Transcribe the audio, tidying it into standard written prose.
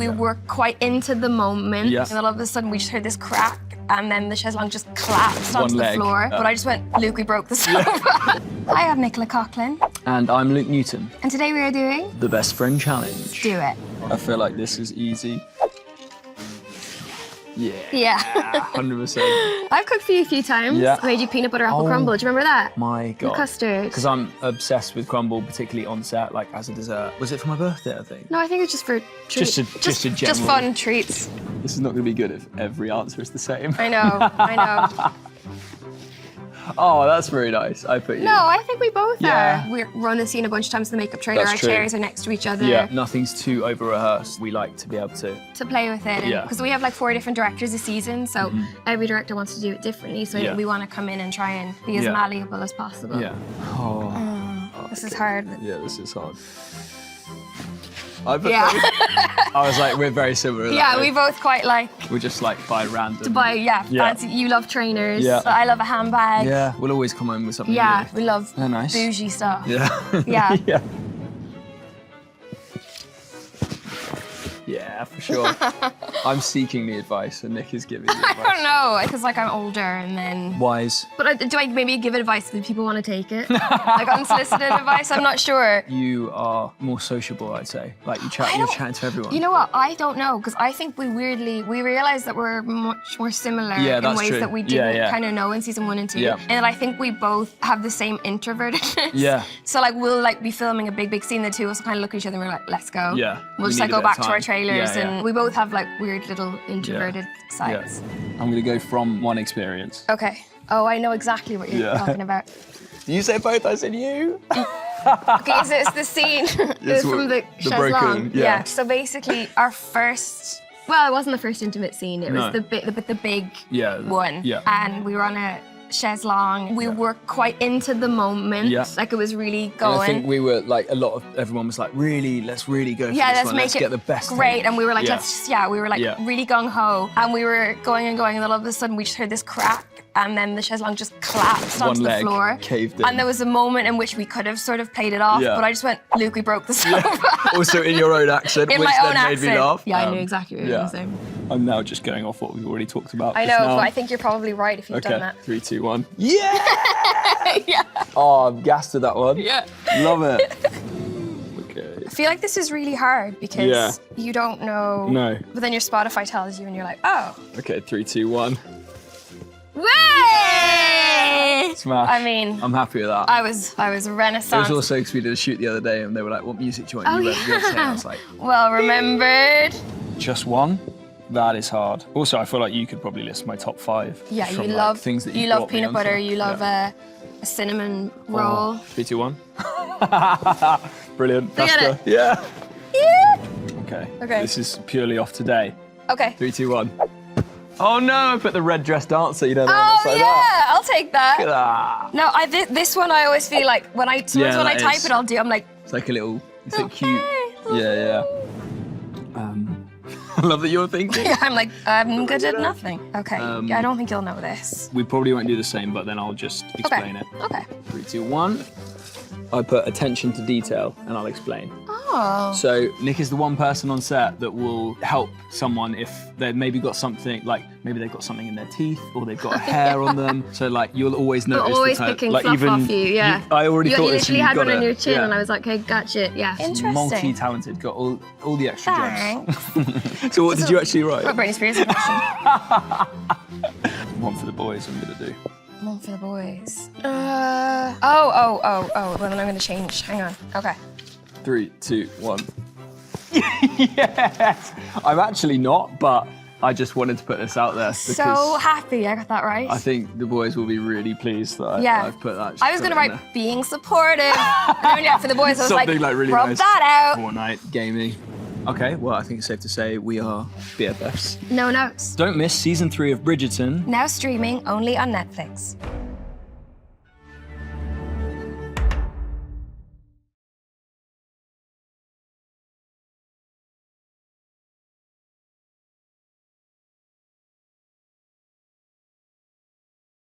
We were quite into the moment. Yeah. And then all of a sudden we just heard this crack and then the chaise longue just collapsed onto One the leg. floor. But I just went, Luke, we broke the sofa. Hi, I'm Nicola Coughlin. And I'm Luke Newton. And today we are doing The Best Friend Challenge. Do It. I feel like this is easy. Yeah. Yeah. 100%. I've cooked for you a few times. Yeah. I made you peanut butter apple crumble. Do you remember that? My God. The custard. Because I'm obsessed with crumble, particularly on set, like as a dessert. Was it for my birthday, I think? No, I think it's just for treats. Just a general. Just fun treats. This is not going to be good if every answer is the same. I know, I know. Oh, that's very nice. I put you. No, I think we both Yeah. are. We're run the scene a bunch of times in the makeup trailer. That's Our true. chairs are next to each other. Yeah, nothing's too over-rehearsed. We like to be able to... To play with it. Yeah. Because we have like 4 different directors a season, so every director wants to do it differently. So Yeah. we want to come in and try and be as Yeah. malleable as possible. Yeah. Oh. This is hard. Yeah, this is hard. I put Yeah. I was like, we're very similar. in that Yeah, way. we both quite like We just like buy random. to buy, Yeah. fancy. You love trainers. Yeah. I love a handbag. Yeah, we'll always come home with something Yeah, new. we love Oh, nice. bougie stuff. Yeah. Yeah. Yeah. Yeah, for sure. I'm seeking the advice and Nick is giving the advice. I don't know, because like I'm older and then... Wise. But do I maybe give advice if people want to take it? Like unsolicited advice? I'm not sure. You are more sociable, I'd say. Like you're chatting to everyone. You know what? I don't know, because I think we realized that we're much more similar Yeah, in that's ways true. that we Yeah, didn't yeah. kind of know in season 1 and 2. Yeah. And I think we both have the same introvertedness. Yeah. So like we'll like be filming a big scene, the two of us kind of look at each other and we're like, let's go. Yeah. We'll We just need like a go bit back of to our time. trailers Yeah, yeah. and we both have like weird little introverted sides. I'm gonna go from one experience. Okay. Oh, I know exactly what you're Yeah. talking about. You say both, I said you. Okay, so it's the scene Yes, from the the chaise broken, longue. yeah. So basically, our first. Well, it wasn't the first intimate scene. It No. was the big Yeah. one. Yeah. And we were on a chaise longue. We were quite into the moment. Yeah. Like it was really And going. I think we were like everyone was like, let's really go for Yeah, this let's one. make Let's it get the best. great. take. And we were like, Yeah. we were like Yeah. really gung ho. And we were going and going, and then all of a sudden we just heard this crack, and then the chaise longue just collapsed onto One the leg floor. caved in. And there was a moment in which we could have sort of played it off, Yeah. but I just went, Luke, we broke the sofa. Also in your own accent, In which my then own made accent. me laugh. Yeah, I knew exactly what you were yeah. going to say. I'm now just going off what we've already talked about. I just know, now. but I think you're probably right if you've Okay, done that. 3, 2, 1. Yeah! Yeah. Oh, I'm gassed at that one. Yeah. Love it. Okay. I feel like this is really hard because Yeah. you don't know. No. But then your Spotify tells you and you're like, oh. Okay, 3, 2, 1. Way! Smash. I mean, I'm happy with that. I was It was Renaissance. also because we did a shoot the other day and they were like, what music do you want? Oh, You went yeah. Beyonce. I was like, Well remembered. just one? That is hard. Also, I feel like you could probably list my top 5. Yeah, from, you like, love things that you you love brought me peanut butter. onto. You love Yeah. a cinnamon roll. 3, 2, 1. Brilliant. Look at Faster. Yeah. Yeah. Okay. Okay. This is purely off today. Okay. 3, 2, 1. Oh no, I put the red dress dancer, you know, the one Oh that's like yeah, that. I'll take that. Look at that. No, this one I always feel like when I sometimes when I that type is- it, I'll do. I'm like, It's like a little, it's like okay, cute. Yeah, yeah. I love that you're thinking. I'm like, I'm good at nothing. Okay, Um, I don't think you'll know this. We probably won't do the same, but then I'll just explain it. Okay. 3, 2, 1. I put attention to detail and I'll explain. Oh. So Nick is the one person on set that will help someone if they've maybe got something, like maybe they've got something in their teeth or they've got a hair on them. So like you'll always notice But always the time. picking like fluff even off you, yeah. I already You thought this. literally and had you one got on it. your chin, Yeah. and I was like, okay, gotcha. Yeah. Interesting. Multi-talented, got all the extra Thanks. jobs. So what did you actually write? What Britney Spears impression? One for the boys, I'm gonna do. One for the boys. Oh. Well, then I'm gonna change. Hang on. Okay. 3, 2, 1. Yes! I'm actually not, but I just wanted to put this out there because So happy I got that right. I think the boys will be really pleased that Yeah. I've put that. I was gonna write being supportive. And then yeah, for the boys, I was something like really rub nice. that out. Fortnite, gaming. Okay, well, I think it's safe to say we are BFFs. No notes. Don't miss season 3 of Bridgerton. Now streaming only on Netflix.